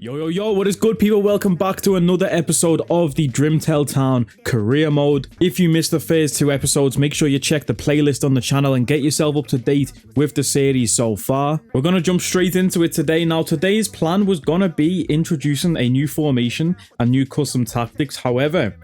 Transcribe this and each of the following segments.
Yo, what is good, people? Welcome back to another episode of the Drimtail Town career mode. If you missed the first two episodes, make sure you check the playlist on the channel and get yourself up to date with the series so far. We're going to jump straight into it today. Now, today's plan was going to be introducing a new formation and new custom tactics. However,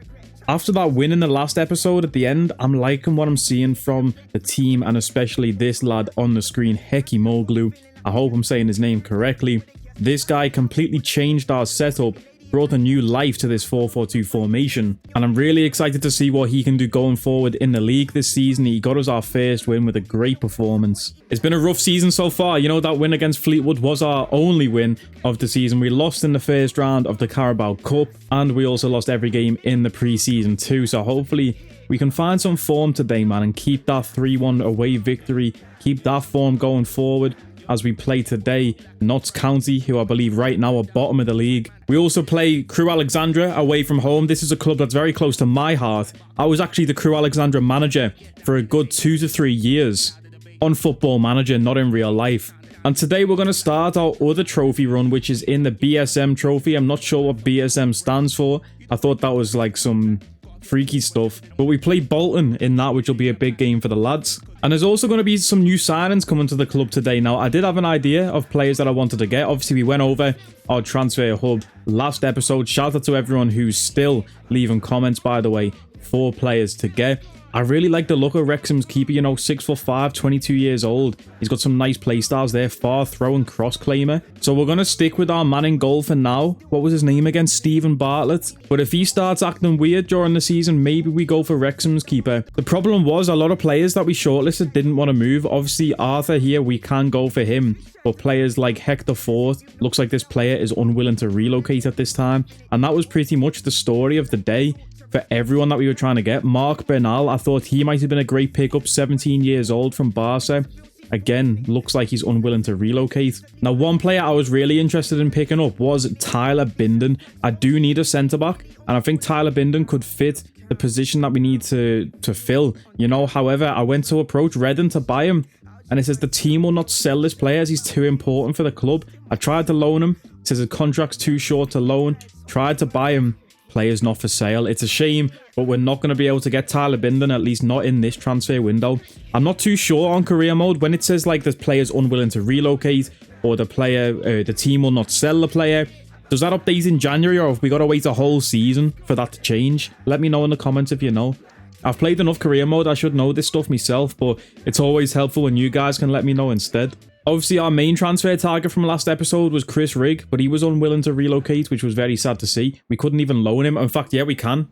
after that win in the last episode at the end, I'm liking what I'm seeing from the team and especially this lad on the screen, Hekimoglu. I hope I'm saying his name correctly. This guy completely changed our setup, brought a new life to this 4-4-2 formation, and I'm really excited to see what he can do going forward in the league this season. He got us our first win with a great performance. It's been a rough season so far. You know, that win against Fleetwood was our only win of the season. We lost in the first round of the Carabao Cup, and we also lost every game in the pre-season too, so hopefully we can find some form today, man, and keep that 3-1 away victory, keep that form going forward as we play today Notts County, who I believe right now are bottom of the league. We also play Crewe Alexandra away from home. This is a club that's very close to my heart. I was actually the Crewe Alexandra manager for a good 2 to 3 years on Football Manager, not in real life. And today we're going to start our other trophy run, which is in the BSM trophy. I'm not sure what BSM stands for. I thought that was like some freaky stuff, but we play Bolton in that, which will be a big game for the lads. And there's also going to be some new signings coming to the club today. Now, I did have an idea of players that I wanted to get. Obviously, we went over our transfer hub last episode. Shout out to everyone who's still leaving comments, by the way, for players to get. I really like the look of Wrexham's keeper, you know, 6'5", 22 years old. He's got some nice play styles there, far throw and cross claimer. So we're going to stick with our man in goal for now. What was his name again? Stephen Bartlett. But if he starts acting weird during the season, maybe we go for Wrexham's keeper. The problem was a lot of players that we shortlisted didn't want to move. Obviously, Arthur here, we can go for him. But players like Hector Ford, looks like this player is unwilling to relocate at this time. And that was pretty much the story of the day for everyone that we were trying to get. Mark Bernal, I thought he might have been a great pickup, 17 years old from Barca. Again, looks like he's unwilling to relocate. Now, one player I was really interested in picking up was Tyler Binden. I do need a centre-back, and I think Tyler Binden could fit the position that we need to fill. You know, however, I went to approach Reading to buy him, and it says the team will not sell this player as he's too important for the club. I tried to loan him. It says his contract's too short to loan. Tried to buy him. Players not for sale. It's a shame, but we're not going to be able to get Tyler Binden, at least not in this transfer window. I'm not too sure on career mode when it says like the player's unwilling to relocate or the team will not sell the player. Does that update in January, or have we got to wait a whole season for that to change? Let me know in the comments if you know. I've played enough career mode, I should know this stuff myself, but it's always helpful when you guys can let me know instead. Obviously, our main transfer target from last episode was Chris Rigg, but he was unwilling to relocate, which was very sad to see. We couldn't even loan him. In fact, yeah, we can.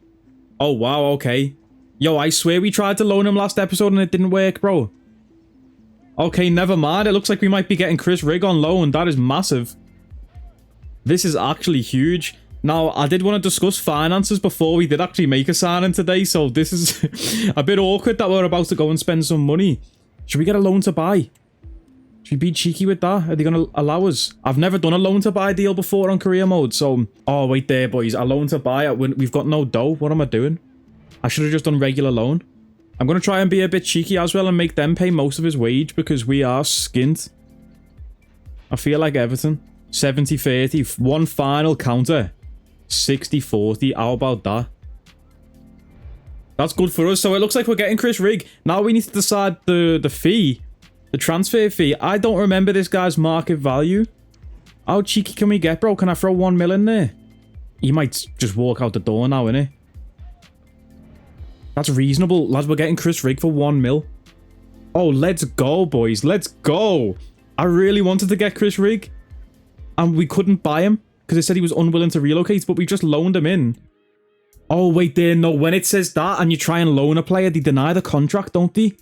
Oh, wow, okay. Yo, I swear we tried to loan him last episode and it didn't work, bro. Okay, never mind. It looks like we might be getting Chris Rigg on loan. That is massive. This is actually huge. Now, I did want to discuss finances before we did actually make a signing today, so this is a bit awkward that we're about to go and spend some money. Should we get a loan to buy? Should we be cheeky with that? Are they going to allow us? I've never done a loan to buy deal before on career mode, so... Oh, wait there, boys. A loan to buy. We've got no dough. What am I doing? I should have just done regular loan. I'm going to try and be a bit cheeky as well and make them pay most of his wage because we are skint. I feel like Everton. 70-30. One final counter. 60-40. How about that? That's good for us. So it looks like we're getting Chris Rigg. Now we need to decide the fee. The transfer fee. I don't remember this guy's market value. How cheeky can we get, bro? Can I throw 1 mil in there? He might just walk out the door now, innit? That's reasonable. Lads, we're getting Chris Rigg for 1 mil. Oh, let's go, boys. Let's go. I really wanted to get Chris Rigg. And we couldn't buy him because it said he was unwilling to relocate, but we just loaned him in. Oh, wait there. No, when it says that and you try and loan a player, they deny the contract, don't they?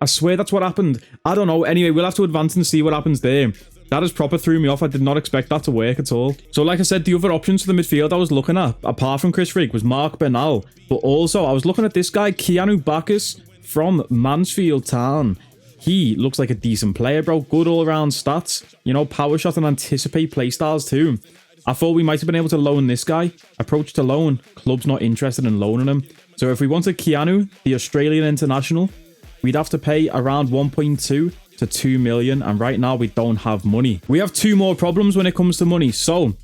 I swear that's what happened. I don't know. Anyway, we'll have to advance and see what happens there. That has proper threw me off. I did not expect that to work at all. So like I said, the other options for the midfield I was looking at, apart from Chris Rigg, was Mark Bernal. But also, I was looking at this guy, Keanu Bacchus from Mansfield Town. He looks like a decent player, bro. Good all-around stats. You know, power shot and anticipate playstyles too. I thought we might have been able to loan this guy. Approach to loan. Club's not interested in loaning him. So if we wanted Keanu, the Australian international, we'd have to pay around 1.2 to 2 million, and right now we don't have money. We have two more problems when it comes to money. So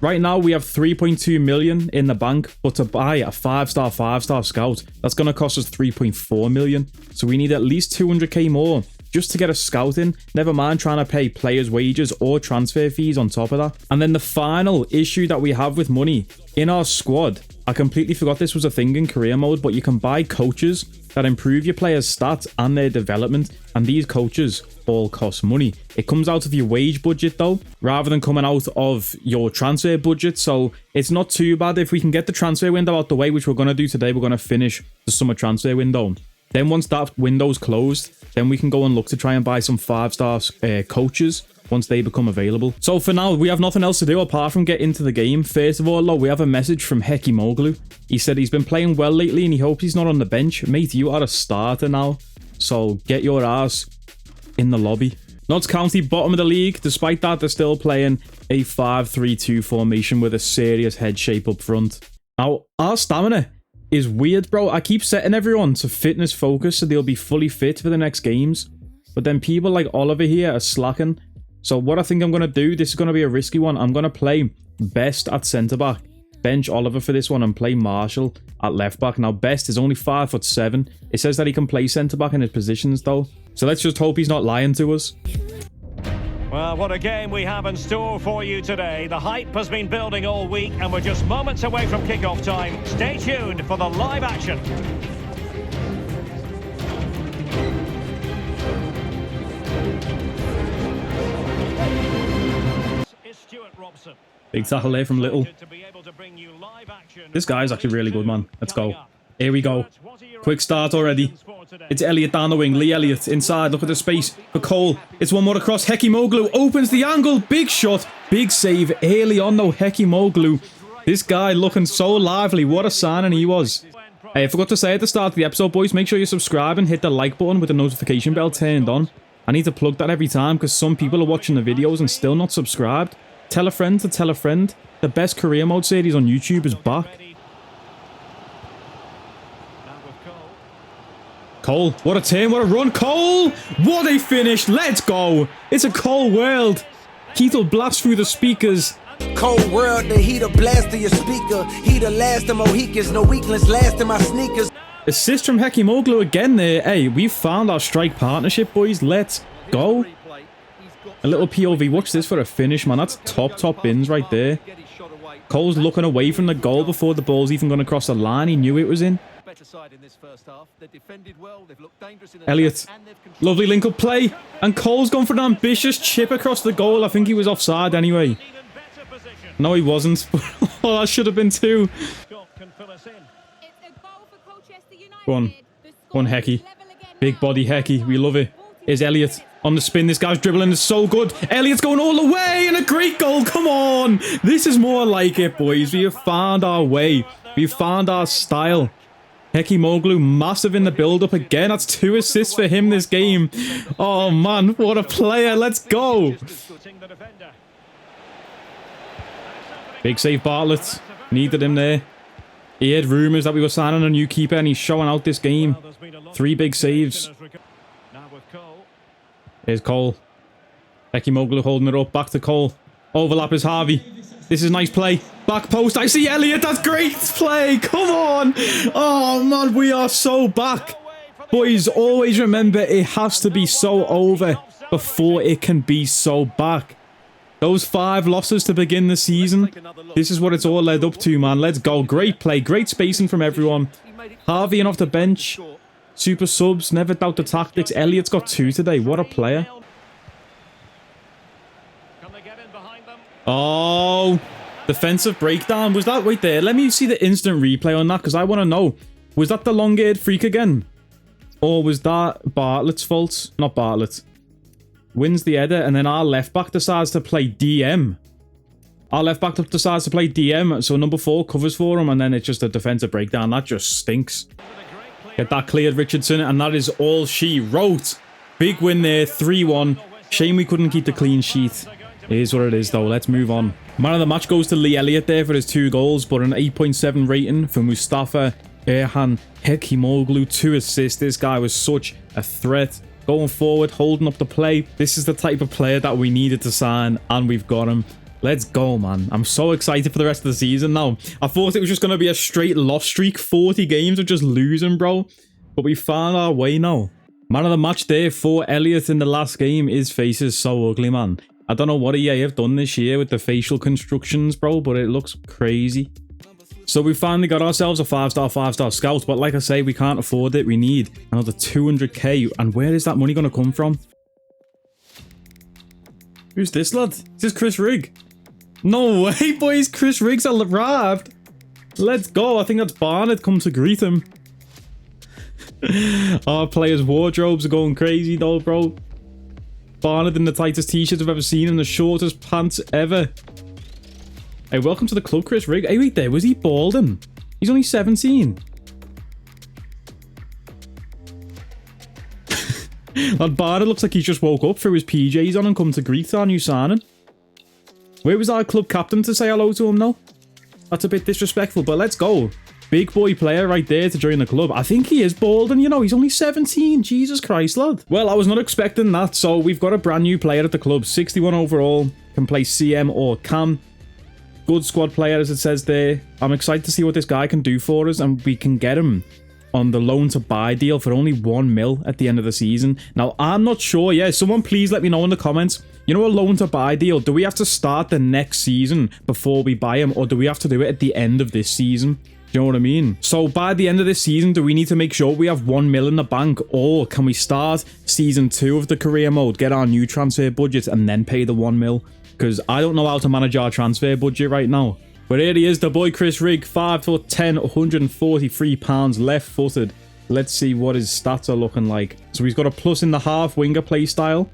Right now, we have 3.2 million in the bank, but to buy a 5-star scout, that's going to cost us 3.4 million. So we need at least 200k more just to get a scout in, never mind trying to pay players' wages or transfer fees on top of that. And then the final issue that we have with money in our squad, I completely forgot this was a thing in career mode, but you can buy coaches that improve your players' stats and their development, and these coaches all cost money. It comes out of your wage budget though, rather than coming out of your transfer budget, so it's not too bad. If we can get the transfer window out the way, which we're going to do today, we're going to finish the summer transfer window. Then once that window's closed, then we can go and look to try and buy some 5-star coaches once they become available. So for now, we have nothing else to do apart from get into the game. First of all, though, we have a message from RIGG-ED. He said he's been playing well lately and he hopes he's not on the bench. Mate, you are a starter now, so get your ass in the lobby. Notts County, bottom of the league. Despite that, they're still playing a 5-3-2 formation with a serious head shape up front. Now, our stamina is weird, bro. I keep setting everyone to fitness focus so they'll be fully fit for the next games. But then people like Oliver here are slacking. So what I think I'm going to do, this is going to be a risky one. I'm going to play Best at centre-back. Bench Oliver for this one and play Marshall at left-back. Now, Best is only 5'7". It says that he can play centre-back in his positions, though. So let's just hope he's not lying to us. Well, what a game we have in store for you today. The hype has been building all week and we're just moments away from kickoff time. Stay tuned for the live action. Big tackle there from Little. This guy's actually really good, man. Let's go. Here we go. Quick start already. It's Elliott down the wing. Lee Elliott inside. Look at the space for Cole. It's one more across. RIGG-ED opens the angle. Big shot. Big save early on though. RIGG-ED. This guy looking so lively. What a signing he was. Hey, I forgot to say at the start of the episode, boys, make sure you subscribe and hit the like button with the notification bell turned on. I need to plug that every time because some people are watching the videos and still not subscribed. Tell a friend to tell a friend. The best career mode series on YouTube is back. Cole, what a turn, what a run. Cole, what a finish. Let's go. It's a Cole world. Keith'll blast through the speakers. Cold world, the heat of blast to your speaker. Heat of last of Mohicans, no weakness last in my sneakers. Assist from RIGG-ED again there. Hey, we've found our strike partnership, boys. Let's go. A little POV. Watch this for a finish, man. That's top bins right there. Cole's looking away from the goal before the ball's even going to cross the line. He knew it was in. Elliott. Lovely link-up play. And Cole's gone for an ambitious chip across the goal. I think he was offside anyway. No, he wasn't. Oh, that should have been two. Go on. Go on, Hecky. Big body Hecky. We love it. Here's Elliott. On the spin, this guy's dribbling is so good. Elliott's going all the way and a great goal. Come on. This is more like it, boys. We have found our way. We've found our style. RIGG-ED massive in the build-up again. That's 2 assists for him this game. Oh, man. What a player. Let's go. Big save, Bartlett. Needed him there. He had rumours that we were signing a new keeper and he's showing out this game. 3 big saves. Here's Cole. RIGG-ED holding it up. Back to Cole. Overlap is Harvey. This is nice play. Back post. I see Elliott. That's great play. Come on. Oh, man. We are so back. Boys, always remember it has to be so over before it can be so back. Those 5 losses to begin the season. This is what it's all led up to, man. Let's go. Great play. Great spacing from everyone. Harvey and off the bench. Super subs, never doubt the tactics. Elliott's got 2 today. What a player. Oh, defensive breakdown. Was that right there? Let me see the instant replay on that because I want to know. Was that the long-haired freak again? Or was that Bartlett's fault? Not Bartlett. Wins the header and then our left back decides to play DM. Our left back decides to play DM. So number 4 covers for him and then it's just a defensive breakdown. That just stinks. Get that cleared, Richardson, and that is all she wrote. Big win there, 3-1. Shame we couldn't keep the clean sheet. It is what it is, though. Let's move on. Man of the match goes to Lee Elliott there for his 2 goals, but an 8.7 rating for Mustafa Erhan RIGG-ED. 2 assists. This guy was such a threat. Going forward, holding up the play. This is the type of player that we needed to sign, and we've got him. Let's go, man. I'm so excited for the rest of the season now. I thought it was just going to be a straight loss streak. 40 games of just losing, bro. But we found our way now. Man of the match there for Elliot in the last game. His face is so ugly, man. I don't know what EA have done this year with the facial constructions, bro, but it looks crazy. So we finally got ourselves a 5-star scout. But like I say, we can't afford it. We need another 200k. And where is that money going to come from? Who's this lad? Is this Chris Rigg? No way, boys. Chris Rigg's arrived. Let's go. I think that's Barnett come to greet him. Our players' wardrobes are going crazy though, bro. Barnett in the tightest t-shirts I've ever seen and the shortest pants ever. Hey, welcome to the club, Chris Rigg. Hey, wait there. Was he Bolton? He's only 17. That Barnett looks like he just woke up, threw his PJs on and come to greet our new signing. Where was our club captain to say hello to him though? That's a bit disrespectful, but let's go. Big boy player right there to join the club. I think he is Bolton, you know, he's only 17. Jesus Christ, lad. Well, I was not expecting that, so we've got a brand new player at the club. 61 overall, can play CM or Cam. Good squad player, as it says there. I'm excited to see what this guy can do for us, and we can get him on the loan to buy deal for only 1 mil at the end of the season. Now, I'm not sure. Yeah, someone please let me know in the comments. You know, a loan to buy deal, do we have to start the next season before we buy him, or do we have to do it at the end of this season? Do you know what I mean? So by the end of this season, do we need to make sure we have 1 mil in the bank, or can we start season 2 of the career mode, get our new transfer budget, and then pay the 1 mil? Because I don't know how to manage our transfer budget right now. But here he is, the boy Chris Rigg, 5'10", 143 pounds, left-footed. Let's see what his stats are looking like. So he's got a plus in the half winger play style.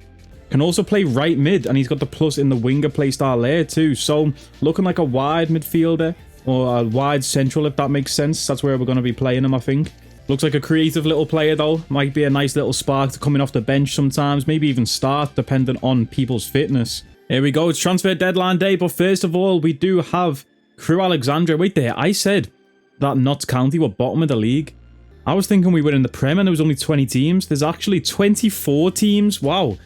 Can also play right mid, and he's got the plus in the winger play style there too. So looking like a wide midfielder, or a wide central, if that makes sense. That's where we're going to be playing him, I think. Looks like a creative little player though. Might be a nice little spark to coming off the bench sometimes. Maybe even start, depending on people's fitness. Here we go, it's transfer deadline day. But first of all, we do have Crewe Alexandra. Wait there, I said that Notts County were bottom of the league. I was thinking we were in the Prem and there was only 20 teams. There's actually 24 teams, wow,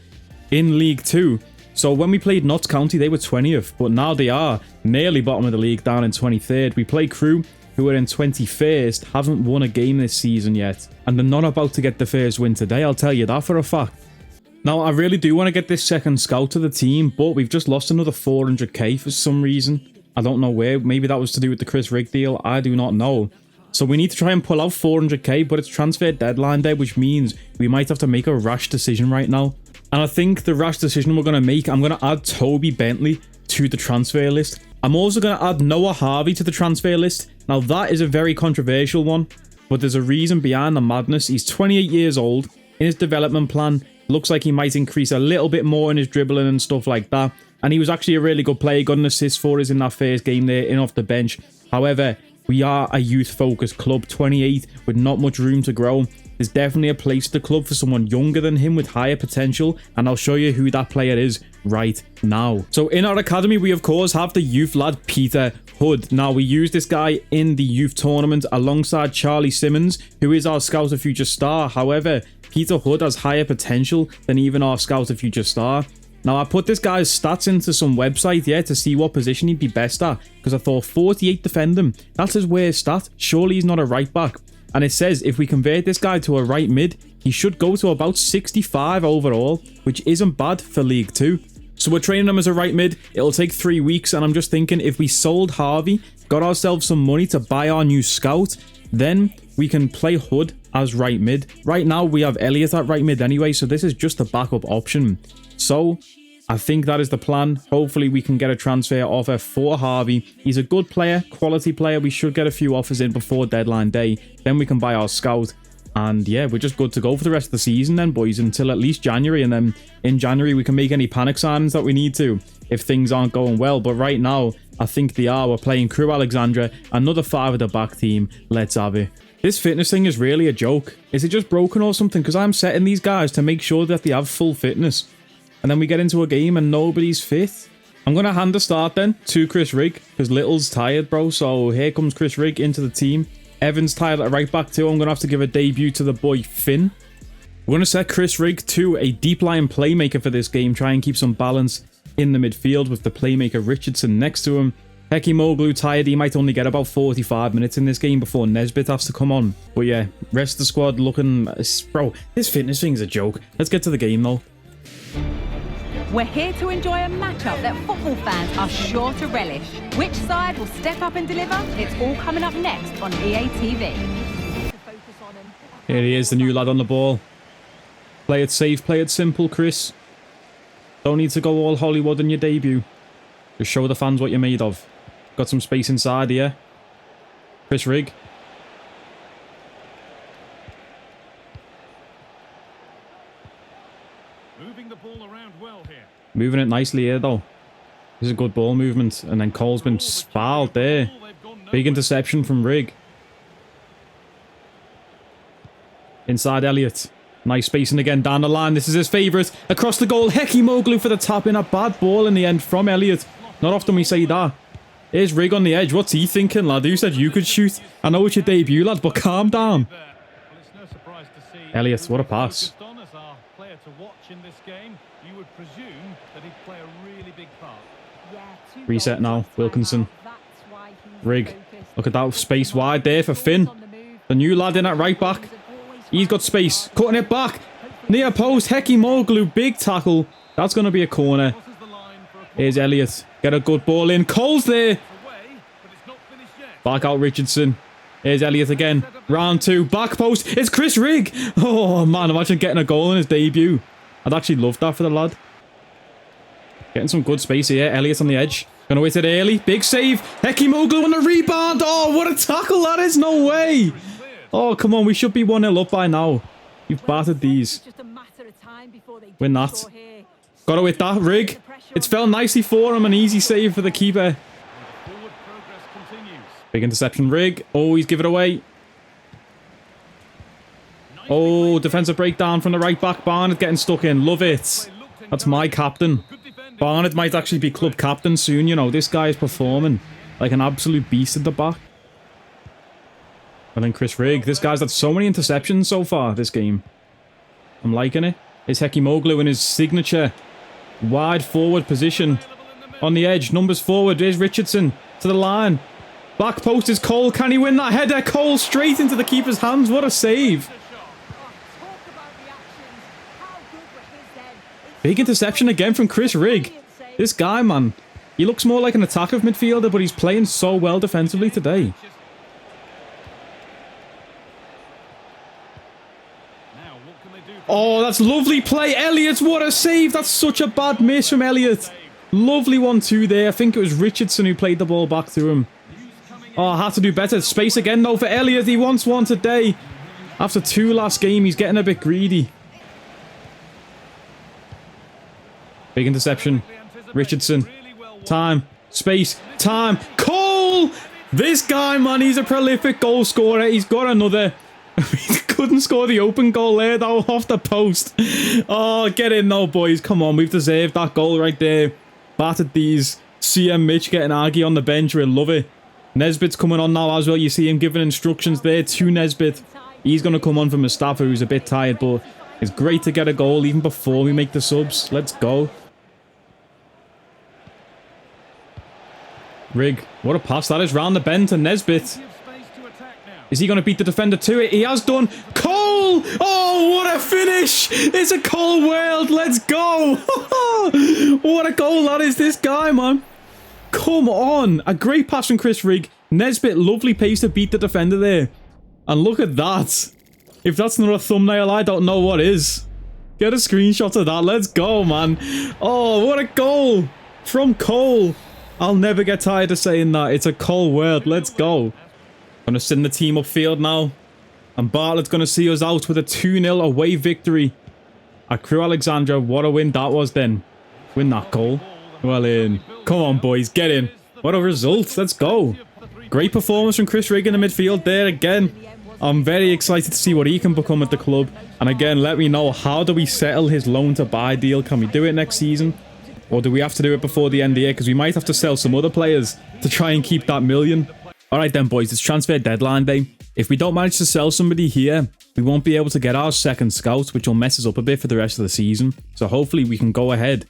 in League 2. So when we played Notts County, they were 20th, but now they are nearly bottom of the league, down in 23rd. We play Crewe, who are in 21st, haven't won a game this season yet. And they're not about to get the first win today, I'll tell you that for a fact. Now, I really do want to get this second scout to the team, but we've just lost another 400k for some reason. I don't know where. Maybe that was to do with the Chris Rigg deal. I do not know. So we need to try and pull out 400k, but it's transfer deadline day, which means we might have to make a rash decision right now. And I think the rash decision we're going to make, I'm going to add Toby Bentley to the transfer list. I'm also going to add Noah Harvey to the transfer list. Now, that is a very controversial one, but there's a reason behind the madness. He's 28 years old. In his development plan, looks like he might increase a little bit more in his dribbling and stuff like that. And he was actually a really good player, got an assist for us in that first game there, in off the bench. However, we are a youth-focused club, 28, with not much room to grow. There's definitely a place at the club for someone younger than him with higher potential, and I'll show you who that player is right now. So in our academy, we of course have the youth lad Peter Hood. Now, we use this guy in the youth tournament alongside Charlie Simmons, who is our Scout of Future Star. However, Peter Hood has higher potential than even our Scout of Future Star. Now, I put this guy's stats into some website, yeah, to see what position he'd be best at, because I thought 48 defending, that's his worst stat. Surely he's not a right back. And it says if we convert this guy to a right mid, he should go to about 65 overall, which isn't bad for League 2. So we're training him as a right mid. It'll take 3 weeks, and I'm just thinking if we sold Harvey, got ourselves some money to buy our new scout, then we can play Hood as right mid. Right now, we have Elliot at right mid anyway, so this is just a backup option. So I think that is the plan. Hopefully we can get a transfer offer for Harvey. He's a good player, quality player. We should get a few offers in before deadline day. Then we can buy our scout. And yeah, we're just good to go for the rest of the season then, boys, until at least January. And then in January, we can make any panic signings that we need to if things aren't going well. But right now, I think they are. We're playing Crewe Alexandra, another 5 at the back team. Let's have it. This fitness thing is really a joke. Is it just broken or something? Because I'm setting these guys to make sure that they have full fitness. And then we get into a game and nobody's fit. I'm going to hand the start then to Chris Rigg, because Little's tired, bro. So here comes Chris Rigg into the team. Evan's tired at right back too. I'm going to have to give a debut to the boy Finn. We're going to set Chris Rigg to a deep line playmaker for this game. Try and keep some balance. in the midfield with the playmaker Richardson next to him. Hekimoglu tired, he might only get about 45 minutes in this game before Nesbitt has to come on. But yeah, rest of the squad looking... Bro, this fitness thing's a joke. Let's get to the game though. We're here to enjoy a matchup that football fans are sure to relish. Which side will step up and deliver? It's all coming up next on EA TV. Here he is, the new lad on the ball. Play it safe, play it simple, Chris. Don't need to go all Hollywood in your debut. Just show the fans what you're made of. Got some space inside here. Chris Rigg. Moving the ball around well here. Moving it nicely here, though. This is a good ball movement. And then Cole's been fouled there. Big interception from Rigg. Inside Elliott. Nice spacing again down the line. This is his favourite. Across the goal. Hekimoglu for the tap in. A bad ball in the end from Elliott. Not often we say that. Here's Rigg on the edge. What's he thinking, lad? Who said you could shoot? I know it's your debut, lad, but calm down. Elliott, what a pass. Reset now. Wilkinson. Rigg. Look at that space wide there for Finn. The new lad in at right back. He's got space. Cutting it back. Near post. Hekimoglu. Big tackle. That's going to be a corner. Here's Elliott. Get a good ball in. Cole's there. Back out Richardson. Here's Elliott again. Round two. Back post. It's Chris Rigg. Oh, man. Imagine getting a goal in his debut. I'd actually love that for the lad. Getting some good space here. Elliott on the edge. Gonna wait it early. Big save. Hekimoglu on the rebound. Oh, what a tackle that is. No way. Oh, come on. We should be 1-0 up by now. You've battered these. Win that. Got it with that. Rigg. It's fell nicely for him. An easy save for the keeper. Big interception. Rigg. Oh, he's given it away. Oh, defensive breakdown from the right back. Barnett getting stuck in. Love it. That's my captain. Barnett might actually be club captain soon. You know, this guy is performing like an absolute beast at the back. And then Chris Rigg. This guy's had so many interceptions so far this game. I'm liking it. It's Hekimoglu in his signature wide forward position. On the edge. Numbers forward. There's Richardson to the line. Back post is Cole. Can he win that header? Cole straight into the keeper's hands. What a save. Big interception again from Chris Rigg. This guy, man. He looks more like an attacking midfielder, but he's playing so well defensively today. Oh, that's lovely play. Elliott, what a save. That's such a bad miss from Elliott. Lovely 1-2 there. I think it was Richardson who played the ball back to him. Oh, I had to do better. Space again, though, for Elliott. He wants one today. After 2 last game, he's getting a bit greedy. Big interception. Richardson. Time. Space. Time. Cole! This guy, man, he's a prolific goal scorer. He's got another. He couldn't score the open goal there, though, off the post. Oh, get in, though, boys. Come on, we've deserved that goal right there. Battered these. CM Mitch getting Aggie on the bench. We love it. Nesbitt's coming on now as well. You see him giving instructions there to Nesbitt. He's going to come on for Mustafa, who's a bit tired, but it's great to get a goal even before we make the subs. Let's go. Rigg. What a pass that is round the bend to Nesbitt. Is he going to beat the defender to it? He has done. Cole! Oh, what a finish! It's a Cole world. Let's go! What a goal that is, this guy, man. Come on. A great pass from Chris Rigg. Nesbitt, lovely pace to beat the defender there. And look at that. If that's not a thumbnail, I don't know what is. Get a screenshot of that. Let's go, man. Oh, what a goal from Cole. I'll never get tired of saying that. It's a Cole world. Let's go. Gonna send the team upfield now. And Bartlett's gonna see us out with a 2-0 away victory at Crewe Alexandra. What a win that was then. Win that goal. Well in. Come on, boys. Get in. What a result. Let's go. Great performance from Chris Rigg in the midfield there again. I'm very excited to see what he can become at the club. And again, let me know, how do we settle his loan to buy deal? Can we do it next season? Or do we have to do it before the end of the year? Because we might have to sell some other players to try and keep that million. Alright then, boys. It's transfer deadline day. If we don't manage to sell somebody here, we won't be able to get our second scout, which will mess us up a bit for the rest of the season. So hopefully we can go ahead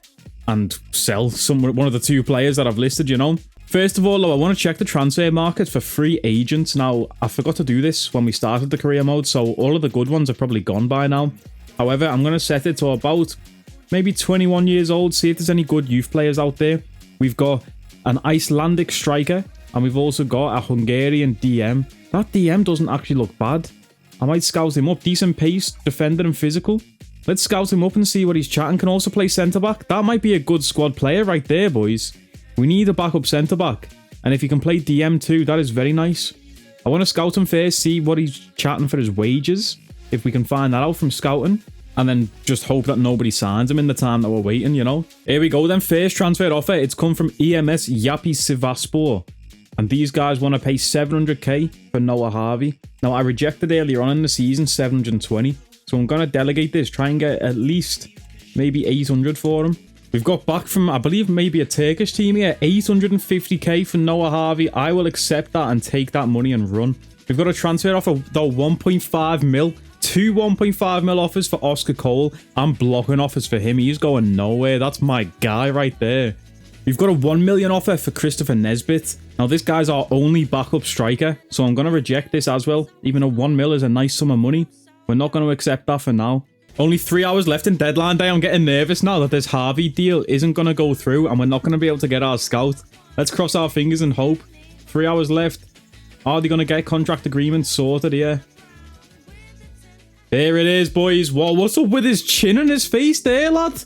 and sell one of the two players that I've listed, you know. First of all, though, I want to check the transfer market for free agents. Now, I forgot to do this when we started the career mode, so all of the good ones are probably gone by now. However, I'm going to set it to about maybe 21 years old, see if there's any good youth players out there. We've got an Icelandic striker, and we've also got a Hungarian DM. That DM doesn't actually look bad. I might scout him up. Decent pace, defender and physical. Let's scout him up and see what he's chatting. Can also play centre-back. That might be a good squad player right there, boys. We need a backup centre-back. And if he can play DM too, that is very nice. I want to scout him first, see what he's chatting for his wages. If we can find that out from scouting. And then just hope that nobody signs him in the time that we're waiting, you know. Here we go then. First transfer offer. It's come from EMS Yapi Sivasspor. And these guys want to pay 700k for Noah Harvey. Now, I rejected earlier on in the season 720. So I'm going to delegate this. Try and get at least maybe 800 for him. We've got back from, I believe, maybe a Turkish team here. 850k for Noah Harvey. I will accept that and take that money and run. We've got a transfer offer, though, 1.5 mil. Two 1.5 mil offers for Oscar Cole. I'm blocking offers for him. He's going nowhere. That's my guy right there. We've got a 1 million offer for Christopher Nesbitt. Now, this guy's our only backup striker, so I'm going to reject this as well. Even though 1 mil is a nice sum of money, we're not going to accept that for now. Only 3 hours left in deadline day. I'm getting nervous now that this Harvey deal isn't going to go through and we're not going to be able to get our scout. Let's cross our fingers and hope. 3 hours left. Are they going to get contract agreements sorted here? There it is, boys. Whoa, what's up with his chin and his face there, lad?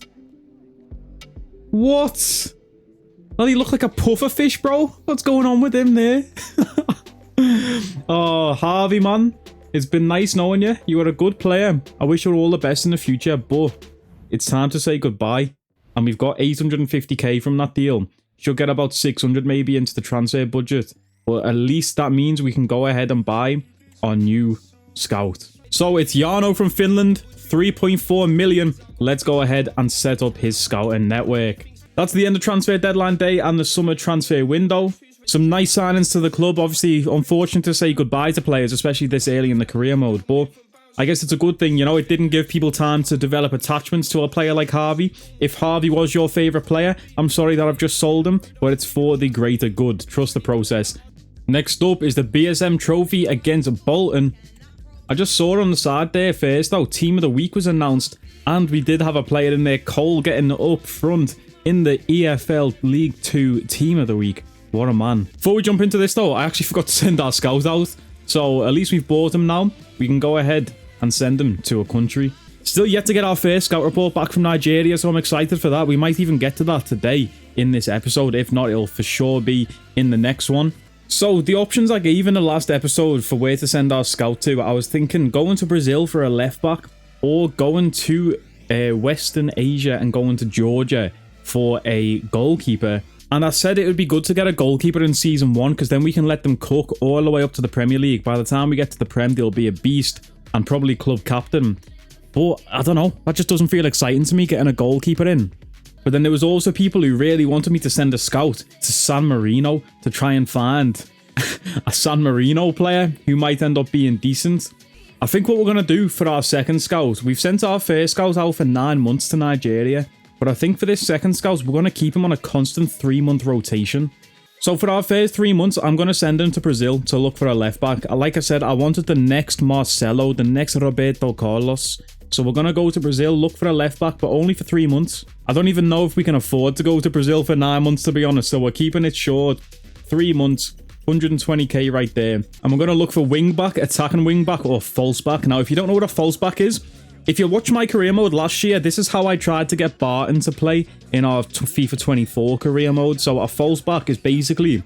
What? Does he look like a puffer fish, bro? What's going on with him there? Oh, Harvey, man. It's been nice knowing you. You are a good player. I wish you all the best in the future, but it's time to say goodbye. And we've got 850k from that deal. Should get about 600 maybe into the transfer budget. But at least that means we can go ahead and buy our new scout. So it's Jarno from Finland, 3.4 million. Let's go ahead and set up his scouting network. That's the end of transfer deadline day and the summer transfer window. Some nice signings to the club. Obviously, unfortunate to say goodbye to players, especially this early in the career mode. But I guess it's a good thing, you know. It didn't give people time to develop attachments to a player like Harvey. If Harvey was your favourite player, I'm sorry that I've just sold him. But it's for the greater good. Trust the process. Next up is the BSM trophy against Bolton. I just saw on the side there first, though, Team of the Week was announced. And we did have a player in there, Cole, getting up front in the EFL League 2 Team of the Week. What a man. Before we jump into this, though, I actually forgot to send our scout out. So at least we've bought him now. We can go ahead and send him to a country. Still yet to get our first scout report back from Nigeria, so I'm excited for that. We might even get to that today in this episode. If not, it'll for sure be in the next one. So, the options I gave in the last episode for where to send our scout to, I was thinking going to Brazil for a left back or going to Western Asia and going to Georgia for a goalkeeper. And I said it would be good to get a goalkeeper in Season 1 because then we can let them cook all the way up to the Premier League. By the time we get to the Prem, they'll be a beast and probably club captain. But, I don't know, that just doesn't feel exciting to me, getting a goalkeeper in. But then there was also people who really wanted me to send a scout to San Marino to try and find a San Marino player who might end up being decent. I think what we're going to do for our second scout, we've sent our first scout out for 9 months to Nigeria. But I think for this second scout, we're going to keep him on a constant 3-month rotation. So for our first 3 months, I'm going to send him to Brazil to look for a left back. Like I said, I wanted the next Marcelo, the next Roberto Carlos. So we're going to go to Brazil, look for a left back, but only for 3 months. I don't even know if we can afford to go to Brazil for 9 months, to be honest. So we're keeping it short. 3 months, 120k right there. And we're going to look for wing back, attacking wing back, or false back. Now, if you don't know what a false back is, if you watch my career mode last year, this is how I tried to get Barton to play in our FIFA 24 career mode. So a false back is basically,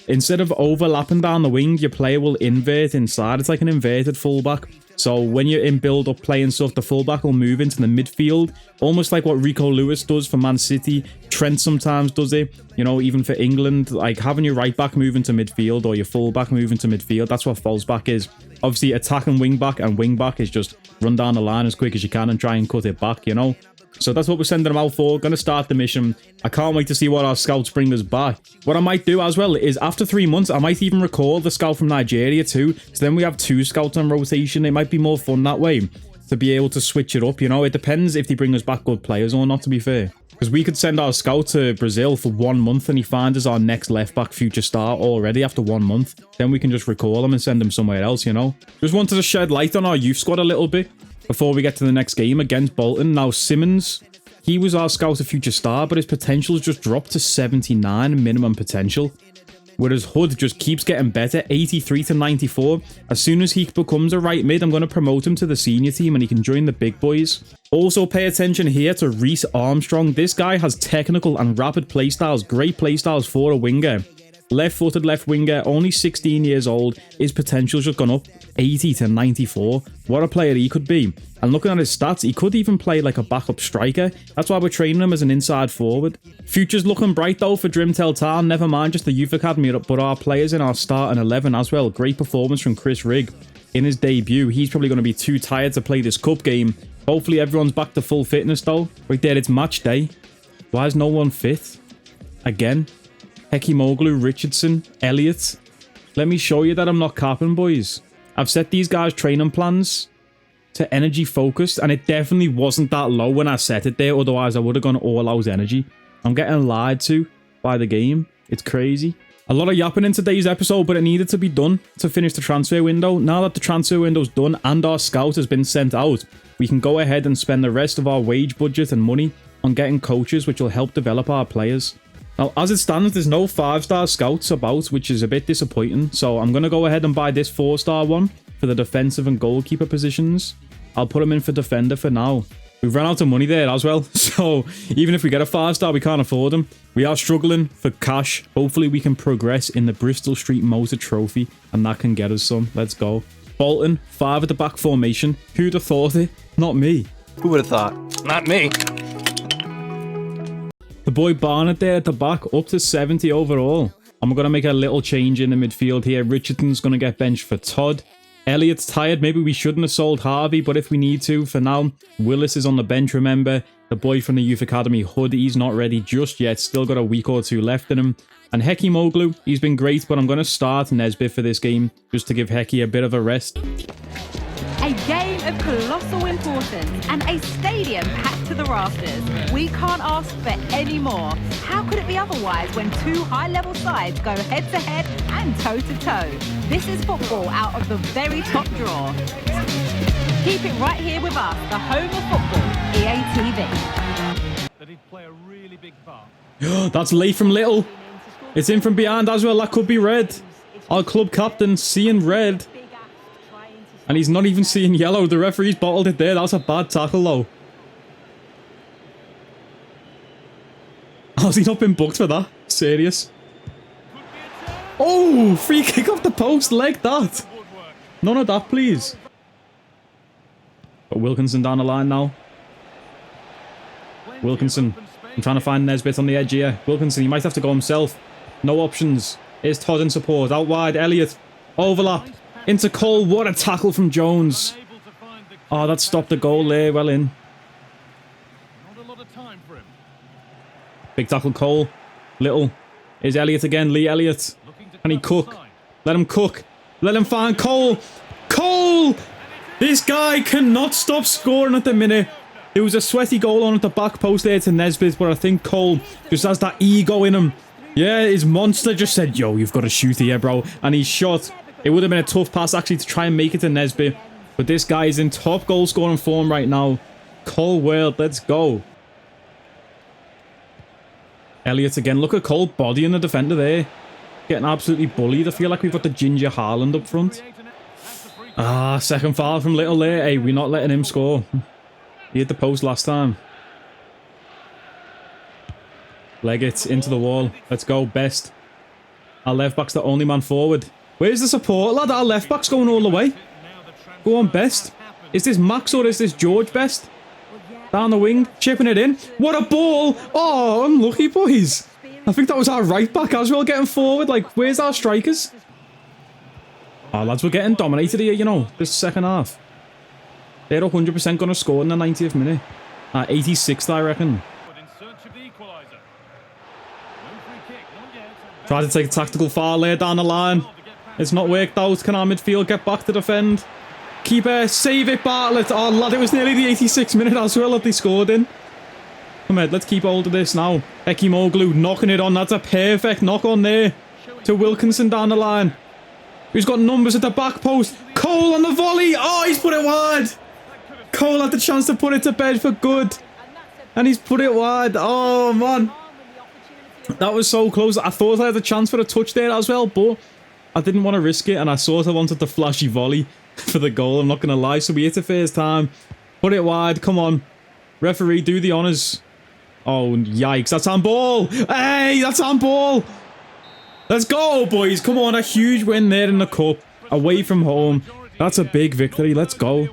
instead of overlapping down the wing, your player will invert inside. It's like an inverted fullback. So when you're in build-up play and stuff, the fullback will move into the midfield, almost like what Rico Lewis does for Man City. Trent sometimes does it, you know, even for England, like having your right back move into midfield or your fullback move into midfield. That's what false back is. Obviously, attacking wing back and wing back is just run down the line as quick as you can and try and cut it back, you know. So that's what we're sending them out for. Going to start the mission. I can't wait to see what our scouts bring us back. What I might do as well is after 3 months, I might even record the scout from Nigeria too. So then we have 2 scouts on rotation. It might be more fun that way to be able to switch it up, you know. It depends if they bring us back good players or not, to be fair. Because we could send our scout to Brazil for 1 month and he finds us our next left-back future star already after 1 month. Then we can just recall him and send him somewhere else, you know? Just wanted to shed light on our youth squad a little bit before we get to the next game against Bolton. Now, Simmons, he was our scout to future star, but his potential's just dropped to 79 minimum potential. Whereas Hood just keeps getting better, 83 to 94. As soon as he becomes a right mid, I'm going to promote him to the senior team and he can join the big boys. Also pay attention here to Reece Armstrong. This guy has technical and rapid playstyles, great playstyles for a winger. Left-footed left winger, only 16 years old. His potential's just gone up 80 to 94. What a player he could be. And looking at his stats, he could even play like a backup striker. That's why we're training him as an inside forward. Future's looking bright though for Drimtel Town. Never mind just the youth academy, but our players in our starting 11 as well. Great performance from Chris Rigg in his debut. He's probably going to be too tired to play this cup game. Hopefully everyone's back to full fitness though. Right there, it's match day. Why is no one fit? Again. Hekimoglu, Richardson, Elliott. Let me show you that I'm not capping, boys. I've set these guys' training plans to energy focused, and it definitely wasn't that low when I set it there. Otherwise, I would have gone all out energy. I'm getting lied to by the game. It's crazy. A lot of yapping in today's episode, but it needed to be done to finish the transfer window. Now that the transfer window's done and our scout has been sent out, we can go ahead and spend the rest of our wage budget and money on getting coaches, which will help develop our players. Now, as it stands, there's no 5-star scouts about, which is a bit disappointing. So I'm going to go ahead and buy this 4-star one for the defensive and goalkeeper positions. I'll put him in for defender for now. We've run out of money there as well. So even if we get a 5-star, we can't afford them. We are struggling for cash. Hopefully we can progress in the Bristol Street Motor Trophy and that can get us some. Let's go. Bolton, 5 at the back formation. Who'd have thought it? Not me. Who would have thought? Not me. The boy Barnett there at the back, up to 70 overall. I'm going to make a little change in the midfield here. Richardson's going to get benched for Todd. Elliott's tired. Maybe we shouldn't have sold Harvey, but if we need to, for now. Willis is on the bench, remember. The boy from the youth academy, Hood, he's not ready just yet. Still got a week or two left in him. And Hekimoglu, he's been great, but I'm going to start Nesbitt for this game, just to give Heki a bit of a rest. A game of colossal importance and a stadium packed to the rafters. We can't ask for any more. How could it be otherwise when two high-level sides go head-to-head and toe-to-toe? This is football out of the very top drawer. Keep it right here with us, the home of football, EA TV. That he'd play a really big part. That's late from Little. It's in from behind as well. That could be red. Our club captain seeing red. And he's not even seeing yellow. The referee's bottled it there. That's a bad tackle, though. How's he not been booked for that? Serious? Oh, free kick off the post. Leg that. None of that, please. Got Wilkinson down the line now. Wilkinson. I'm trying to find Nesbitt on the edge here. Wilkinson, he might have to go himself. No options. Here's Todd in support. Out wide, Elliott. Overlap. Into Cole. What a tackle from Jones. Oh, that stopped the goal there. Well in. Big tackle, Cole. Little. Here's Elliott again. Lee Elliott. Can he cook? Let him cook. Let him find Cole. Cole! This guy cannot stop scoring at the minute. There was a sweaty goal on at the back post there to Nesbitt, but I think Cole just has that ego in him. Yeah, his monster just said, yo, you've got to shoot here, bro. And he shot. It would have been a tough pass, actually, to try and make it to Nesbitt. But this guy is in top goal-scoring form right now. Cole World, let's go. Elliott again. Look at Cole bodying the defender there. Getting absolutely bullied. I feel like we've got the Ginge Haaland up front. Ah, second foul from Little there. Hey, we're not letting him score. He hit the post last time. Leg it into the wall. Let's go. Best. Our left back's the only man forward. Where's the support, lad? Our left back's going all the way. Go on, Best. Is this Max or is this George Best? Down the wing, chipping it in. What a ball! Oh, unlucky, boys. I think that was our right back as well getting forward. Like, where's our strikers? Oh, lads, we're getting dominated here, you know, this second half. They're 100% going to score in the 90th minute. 86th, I reckon. Try to take a tactical foul there down the line. It's not worked out. Can our midfield get back to defend? Keeper, save it, Bartlett. Oh, lad, it was nearly the 86th minute as well that they scored in. Come on, let's keep hold of this now. Ekimoglu knocking it on. That's a perfect knock on there to Wilkinson down the line. Who's got numbers at the back post? Cole on the volley. Oh, he's put it wide. Cole had the chance to put it to bed for good. And he's put it wide. Oh, man. That was so close. I thought I had a chance for a touch there as well, but I didn't want to risk it. And I sort of wanted the flashy volley for the goal. I'm not going to lie. So we hit it first time. Put it wide. Come on. Referee, do the honours. Oh, yikes. That's handball. Hey, that's handball. Let's go, boys. Come on. A huge win there in the cup. Away from home. That's a big victory. Let's go.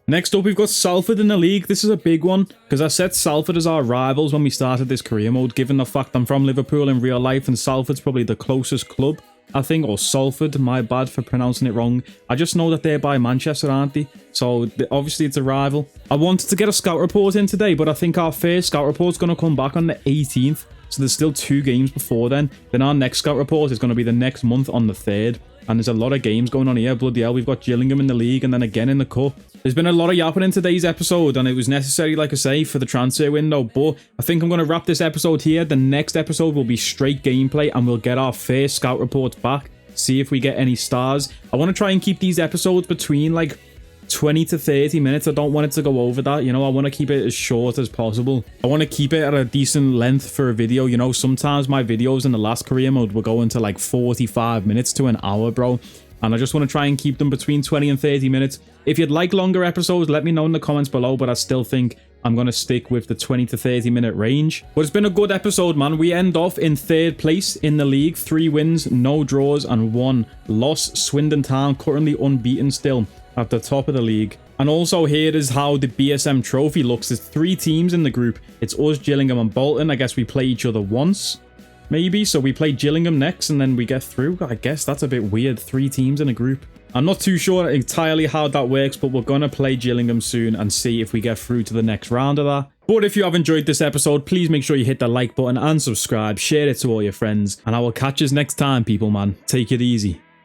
Next up, we've got Salford in the league. This is a big one because I set Salford as our rivals when we started this career mode, given the fact I'm from Liverpool in real life and Salford's probably the closest club, I think, or Salford. My bad for pronouncing it wrong. I just know that they're by Manchester, aren't they? So obviously it's a rival. I wanted to get a scout report in today, but I think our first scout report's going to come back on the 18th. So there's still 2 games before then. Then our next scout report is going to be the next month on the 3rd. And there's a lot of games going on here. Bloody hell, we've got Gillingham in the league and then again in the cup. There's been a lot of yapping in today's episode and it was necessary, like I say, for the transfer window. But I think I'm going to wrap this episode here. The next episode will be straight gameplay and we'll get our first scout reports back. See if we get any stars. I want to try and keep these episodes between like 20 to 30 minutes. I don't want it to go over that, you know. I want to keep it as short as possible. I want to keep it at a decent length for a video, you know. Sometimes my videos in the last career mode were going to like 45 minutes to an hour, bro. And I just want to try and keep them between 20 and 30 minutes. If you'd like longer episodes, let me know in the comments below, but I still think I'm going to stick with the 20 to 30 minute range. But it's been a good episode, man. We end off in 3rd place in the league. 3 wins, no draws, and 1 loss. Swindon Town currently unbeaten still at the top of the league. And also here is how the BSM trophy looks. There's 3 teams in the group. It's us, Gillingham, and Bolton. I guess we play each other once, maybe. So we play Gillingham next and then we get through. I guess that's a bit weird. 3 teams in a group. I'm not too sure entirely how that works, but we're going to play Gillingham soon and see if we get through to the next round of that. But if you have enjoyed this episode, please make sure you hit the like button and subscribe. Share it to all your friends. And I will catch you next time, people, man. Take it easy.